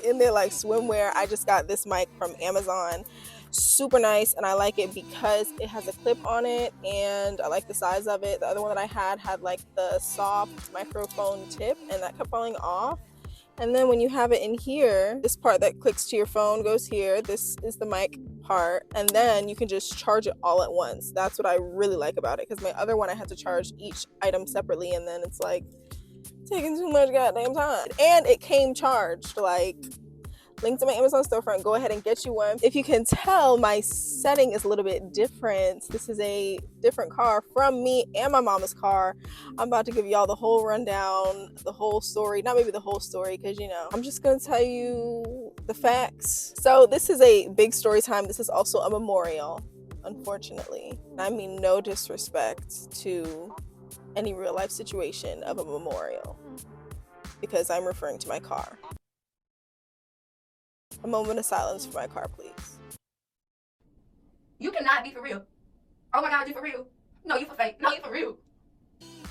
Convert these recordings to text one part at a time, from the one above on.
In their like swimwear. I just got this mic from Amazon. Super nice, and I like it because it has a clip on it, and I like the size of it. The other one that I had like the soft microphone tip, and that kept falling off. And then when you have it in here, this part that clicks to your phone goes here. This is the mic part, and then you can just charge it all at once. That's what I really like about it, because my other one I had to charge each item separately, and then it's like taking too much goddamn time. And it came charged, like, link to my Amazon storefront. Go ahead and get you one. If you can tell, my setting is a little bit different. This is a different car from me and my mama's car. I'm about to give y'all the whole rundown, the whole story. Not maybe the whole story, because you know, I'm just gonna tell you the facts. So this is a big story time. This is also a memorial, unfortunately. I mean no disrespect to any real life situation of a memorial, because I'm referring to my car. A moment of silence for my car, please. You cannot be for real. Oh my God, you for real? No, you for fake. No, you for real.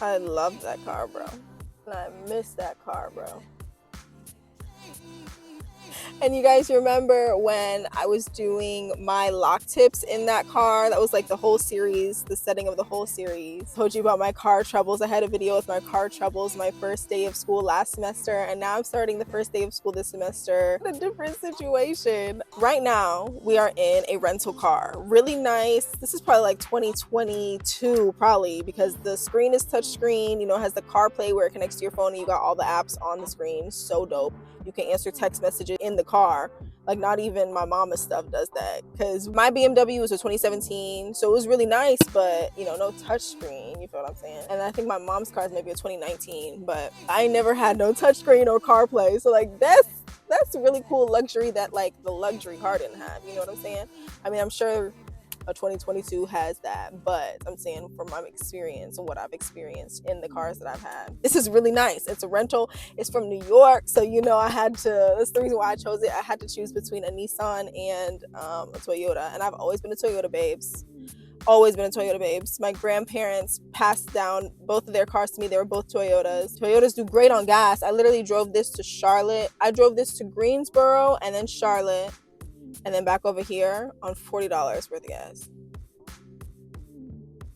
I love that car, bro. And I miss that car, bro. And you guys remember when I was doing my lock tips in that car? That was like the whole series, the setting of the whole series. I told you about my car troubles. I had a video with my car troubles my first day of school last semester, and now I'm starting the first day of school this semester in a different situation. Right now, we are in a rental car. Really nice. This is probably like 2022, probably, because the screen is touchscreen. You know, it has the CarPlay where it connects to your phone and you got all the apps on the screen. So dope. You can answer text messages in the car. Like, not even my mama's stuff does that, because my BMW was a 2017, so it was really nice, but you know, no touchscreen. You feel what I'm saying? And I think my mom's car is maybe a 2019, but I never had no touchscreen or CarPlay. So like, that's really cool luxury that like the luxury car didn't have. You know what I'm saying? I mean, I'm sure a 2022 has that, but I'm saying from my experience and what I've experienced in the cars that I've had, this is really nice. It's a rental. It's from New York, so you know, I had to, that's the reason why I chose it. I had to choose between a Nissan and a Toyota, and I've always been a Toyota babes. Always been a Toyota babes. My grandparents passed down both of their cars to me. They were both Toyotas. Toyotas do great on gas. I literally drove this to Charlotte. I drove this to Greensboro and then Charlotte, and then back over here on $40 worth of gas.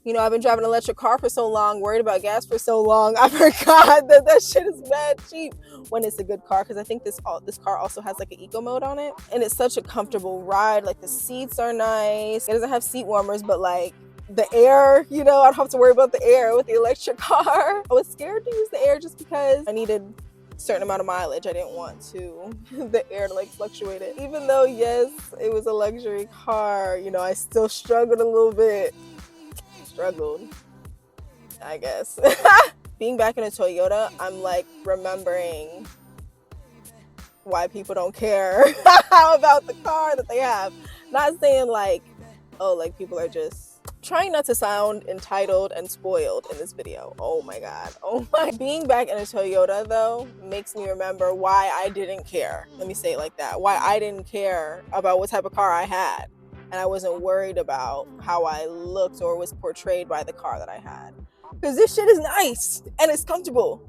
You know, I've been driving an electric car for so long, worried about gas for so long, I forgot that shit is mad cheap when it's a good car, because I think this car also has like an eco mode on it, and it's such a comfortable ride. Like, the seats are nice. It doesn't have seat warmers, but like the air, you know, I don't have to worry about the air with the electric car. I was scared to use the air just because I needed a certain amount of mileage. I didn't want the air to like fluctuate it. Even though, yes, it was a luxury car, you know, I still struggled a little bit. I guess. Being back in a Toyota, I'm like remembering why people don't care about the car that they have. Not saying like, oh, like people are just trying not to sound entitled and spoiled in this video. Oh my God. Oh my. Being back in a Toyota though makes me remember why I didn't care. Let me say it like that. Why I didn't care about what type of car I had. And I wasn't worried about how I looked or was portrayed by the car that I had. Because this shit is nice and it's comfortable.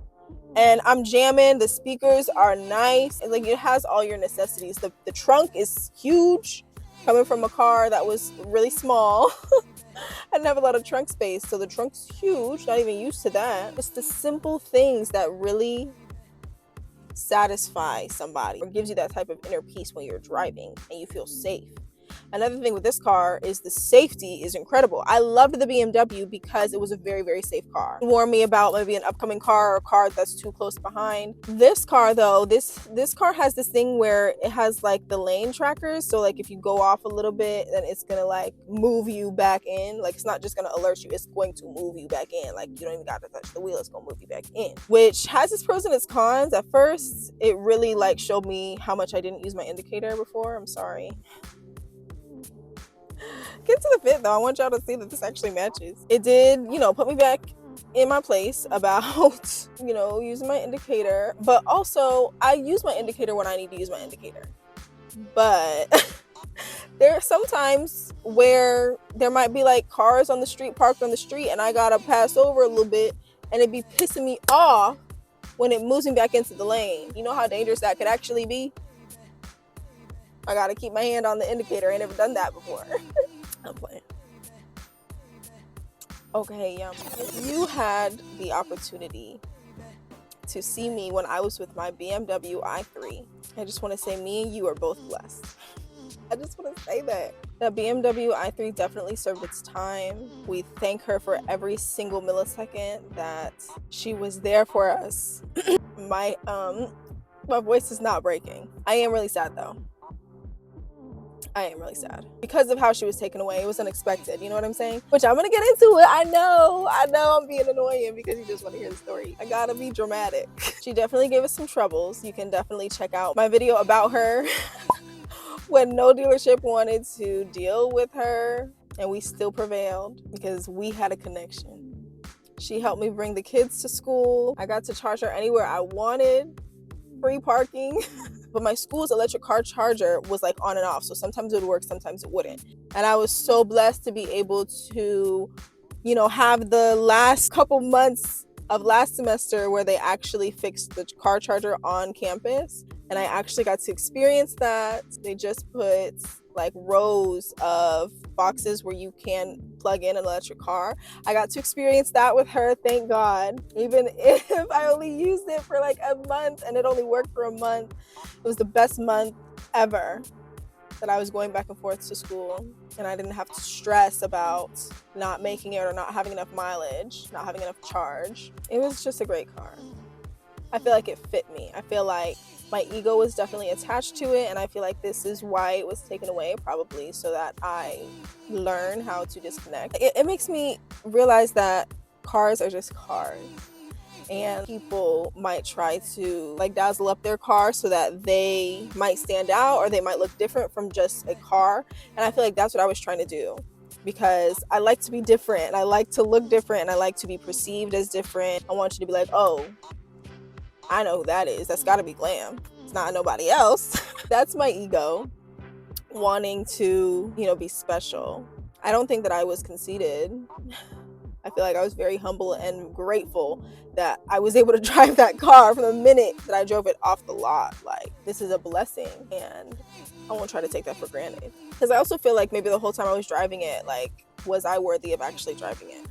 And I'm jamming. The speakers are nice. And like, it has all your necessities. The trunk is huge, coming from a car that was really small. I didn't have a lot of trunk space. So the trunk's huge. Not even used to that. It's the simple things that really satisfy somebody or gives you that type of inner peace when you're driving and you feel safe. Another thing with this car is the safety is incredible. I loved the BMW because it was a very, very safe car. It warned me about maybe an upcoming car or a car that's too close behind. This car though, this car has this thing where it has like the lane trackers. So like if you go off a little bit, then it's gonna like move you back in. Like, it's not just gonna alert you, it's going to move you back in. Like, you don't even gotta touch the wheel, it's gonna move you back in. Which has its pros and its cons. At first, it really like showed me how much I didn't use my indicator before. I'm sorry. Get to the fit though. I want y'all to see that this actually matches. It did, you know, put me back in my place about, you know, using my indicator. But also, I use my indicator when I need to use my indicator. But there are some times where there might be like cars on the street, parked on the street, and I gotta pass over a little bit and it'd be pissing me off when it moves me back into the lane. You know how dangerous that could actually be? I gotta keep my hand on the indicator. I ain't never done that before. I'm playing. Okay, if you had the opportunity to see me when I was with my BMW i3, I just want to say me and you are both blessed. I just want to say that. The BMW i3 definitely served its time. We thank her for every single millisecond that she was there for us. My voice is not breaking. I am really sad though. I am really sad because of how she was taken away. It was unexpected, you know what I'm saying? Which I'm gonna get into it. I know I'm being annoying because you just want to hear the story. I gotta be dramatic. She definitely gave us some troubles. You can definitely check out my video about her when no dealership wanted to deal with her, and we still prevailed because we had a connection. She helped me bring the kids to school. I got to charge her anywhere I wanted, free parking. But my school's electric car charger was like on and off. So sometimes it would work, sometimes it wouldn't. And I was so blessed to be able to, have the last couple months of last semester where they actually fixed the car charger on campus. And I actually got to experience that. They just put like rows of boxes where you can plug in an electric car. I got to experience that with her, thank God. Even if I only used it for like a month and it only worked for a month, it was the best month ever that I was going back and forth to school, and I didn't have to stress about not making it or not having enough mileage, not having enough charge. It was just a great car. I feel like it fit me. I feel like my ego was definitely attached to it, and I feel like this is why it was taken away, probably so that I learn how to disconnect. It makes me realize that cars are just cars, and people might try to like dazzle up their car so that they might stand out or they might look different from just a car. And I feel like that's what I was trying to do, because I like to be different, I like to look different, and I like to be perceived as different. I want you to be like, oh, I know who that is. That's gotta be Glam. It's not nobody else. That's my ego wanting to, be special. I don't think that I was conceited. I feel like I was very humble and grateful that I was able to drive that car from the minute that I drove it off the lot. Like, this is a blessing, and I won't try to take that for granted. Because I also feel like maybe the whole time I was driving it, like, was I worthy of actually driving it?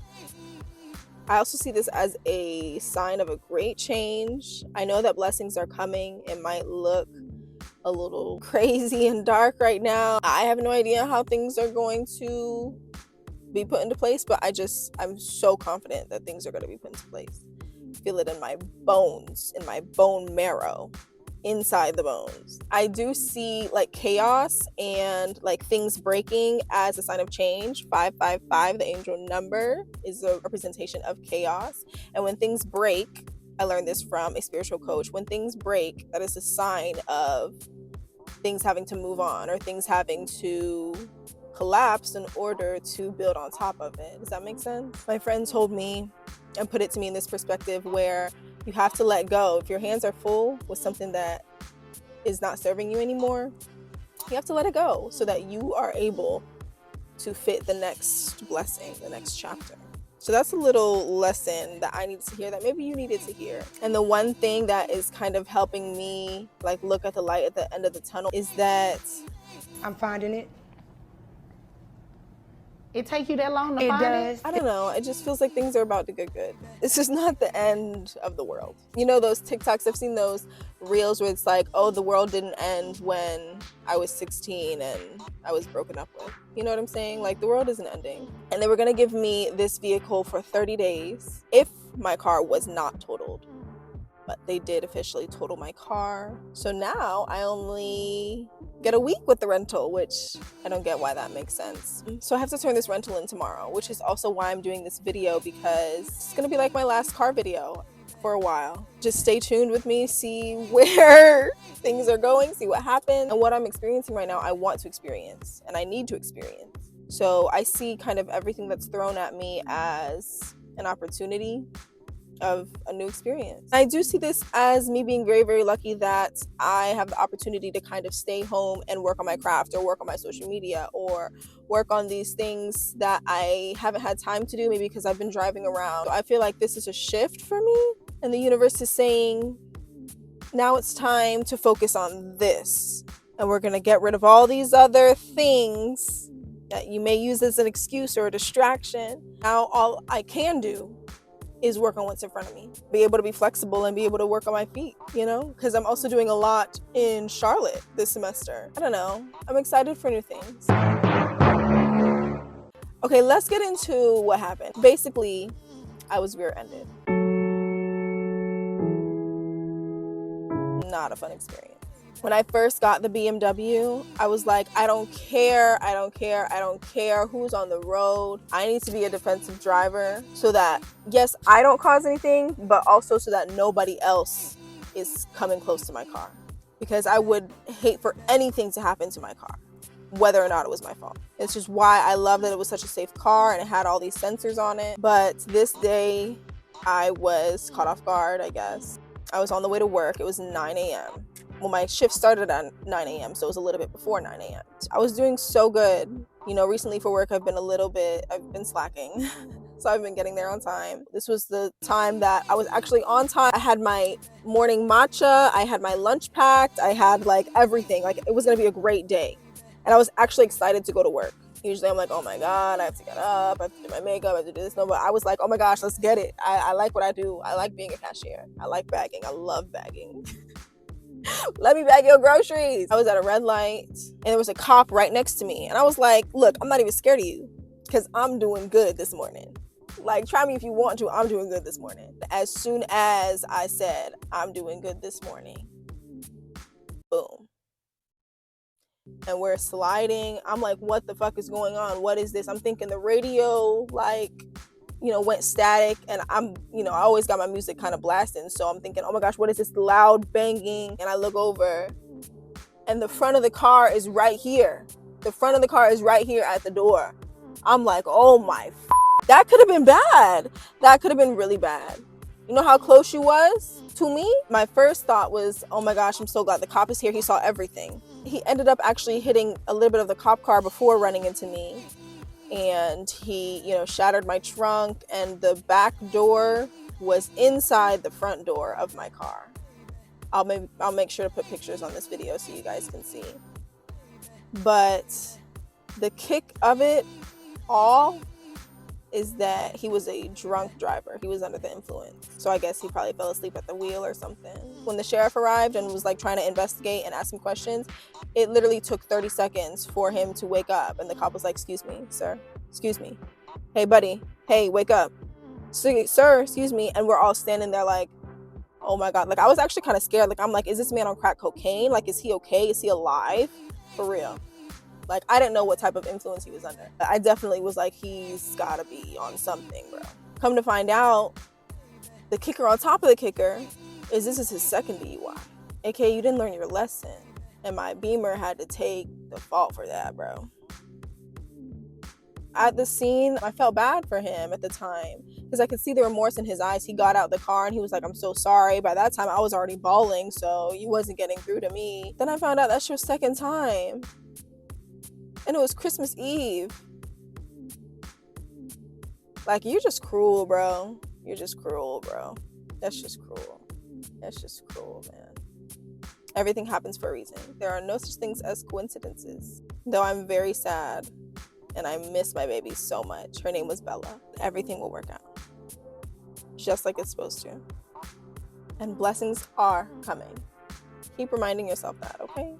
I also see this as a sign of a great change. I know that blessings are coming. It might look a little crazy and dark right now. I have no idea how things are going to be put into place, but I'm so confident that things are going to be put into place. I feel it in my bones, in my bone marrow, inside the bones. I do see like chaos and like things breaking as a sign of change. 555, the angel number, is a representation of chaos. And when things break, I learned this from a spiritual coach, when things break, that is a sign of things having to move on or things having to collapse in order to build on top of it. Does that make sense? My friend told me and put it to me in this perspective where you have to let go. If your hands are full with something that is not serving you anymore, you have to let it go so that you are able to fit the next blessing, the next chapter. So that's a little lesson that I needed to hear that maybe you needed to hear. And the one thing that is kind of helping me like look at the light at the end of the tunnel is that I'm finding it. It take you that long to find it? I don't know. It just feels like things are about to get good. It's just not the end of the world. You know those TikToks, I've seen those reels where it's like, oh, the world didn't end when I was 16 and I was broken up with. You know what I'm saying? Like, the world isn't ending. And they were gonna give me this vehicle for 30 days if my car was not totaled. But they did officially total my car. So now I only get a week with the rental, which I don't get why that makes sense. So I have to turn this rental in tomorrow, which is also why I'm doing this video, because it's gonna be like my last car video for a while. Just stay tuned with me, see where things are going, see what happened. And what I'm experiencing right now, I want to experience and I need to experience. So I see kind of everything that's thrown at me as an opportunity of a new experience. I do see this as me being very, very lucky that I have the opportunity to kind of stay home and work on my craft or work on my social media or work on these things that I haven't had time to do, maybe because I've been driving around. So I feel like this is a shift for me, and the universe is saying, now it's time to focus on this, and we're gonna get rid of all these other things that you may use as an excuse or a distraction. Now all I can do is work on what's in front of me, be able to be flexible and be able to work on my feet, you know, because I'm also doing a lot in Charlotte this semester. I don't know, I'm excited for new things. Okay, let's get into what happened. Basically, I was rear-ended. Not a fun experience. When I first got the BMW, I was like, I don't care who's on the road. I need to be a defensive driver so that, yes, I don't cause anything, but also so that nobody else is coming close to my car. Because I would hate for anything to happen to my car, whether or not it was my fault. It's just why I love that it was such a safe car and it had all these sensors on it. But this day, I was caught off guard, I guess. I was on the way to work. It was 9 a.m. Well, my shift started at 9 a.m., so it was a little bit before 9 a.m. I was doing so good. You know, recently for work, I've been slacking. So I've been getting there on time. This was the time that I was actually on time. I had my morning matcha. I had my lunch packed. I had like everything. Like it was gonna be a great day. And I was actually excited to go to work. Usually I'm like, oh my God, I have to get up, I have to do my makeup, I have to do this. No, but I was like, oh my gosh, let's get it. I like what I do. I like being a cashier. I like bagging. I love bagging. Let me bag your groceries. I was at a red light and there was a cop right next to me. And I was like, look, I'm not even scared of you because I'm doing good this morning. Like, try me if you want to. I'm doing good this morning. As soon as I said, I'm doing good this morning, boom. And we're sliding. I'm like, what the fuck is going on? What is this? I'm thinking the radio, like, you know, went static, and I'm, you know, I always got my music kind of blasting. So I'm thinking, oh my gosh, what is this loud banging? And I look over and the front of the car is right here. The front of the car is right here at the door. I'm like, oh my, that could have been bad. That could have been really bad. You know how close she was to me? My first thought was, oh my gosh, I'm so glad the cop is here. He saw everything. He ended up actually hitting a little bit of the cop car before running into me. And he, you know, shattered my trunk, and the back door was inside the front door of my car. I'll make sure to put pictures on this video so you guys can see. But the kick of it all is that he was a drunk driver. He was under the influence. So I guess he probably fell asleep at the wheel or something. When the sheriff arrived and was like trying to investigate and ask him questions, it literally took 30 seconds for him to wake up. And the cop was like, excuse me, sir, excuse me. Hey, buddy, hey, wake up. Sir, excuse me. And we're all standing there like, oh my God. Like, I was actually kind of scared. Like, I'm like, is this man on crack cocaine? Like, is he okay? Is he alive? For real. Like, I didn't know what type of influence he was under. I definitely was like, he's gotta be on something, bro. Come to find out, the kicker on top of the kicker is this is his second DUI. AKA, you didn't learn your lesson. And my Beamer had to take the fault for that, bro. At the scene, I felt bad for him at the time because I could see the remorse in his eyes. He got out the car and he was like, I'm so sorry. By that time, I was already bawling, so he wasn't getting through to me. Then I found out that's your second time. And it was Christmas Eve. Like, you're just cruel, bro. You're just cruel, bro. That's just cruel. That's just cruel, man. Everything happens for a reason. There are no such things as coincidences. Though I'm very sad and I miss my baby so much. Her name was Bella. Everything will work out. Just like it's supposed to. And blessings are coming. Keep reminding yourself that, okay?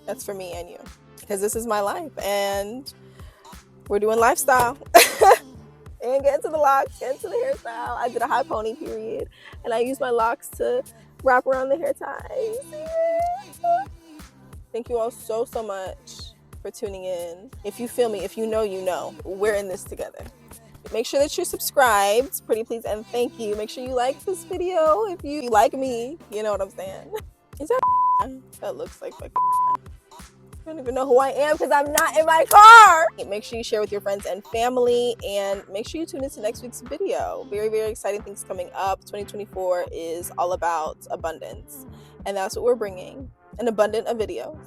That's for me and you, because this is my life and we're doing lifestyle. And get into the locks, get into the hairstyle. I did a high pony period and I used my locks to wrap around the hair ties. Thank you all so much for tuning in. If you feel me, if you know, we're in this together. Make sure that you're subscribed, pretty please, and thank you. Make sure you like this video if you like me, you know what I'm saying. Is that looks like fucking don't even know who I am because I'm not in my car. Make sure you share with your friends and family, and make sure you tune into next week's video. Very, very exciting things coming up. 2024 is all about abundance, and that's what we're bringing, an abundance of videos.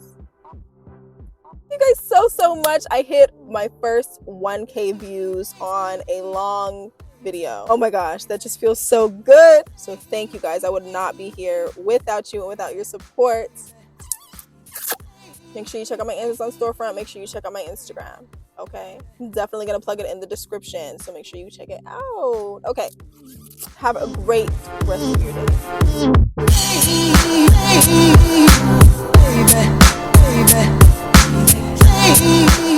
Thank you guys so much. I hit my first 1K views on a long video. Oh my gosh, that just feels so good. So thank you guys. I would not be here without you and without your support. Make sure you check out my Amazon storefront. Make sure you check out my Instagram. Okay, I'm definitely gonna plug it in the description, so make sure you check it out. Okay, have a great rest of your day. Baby.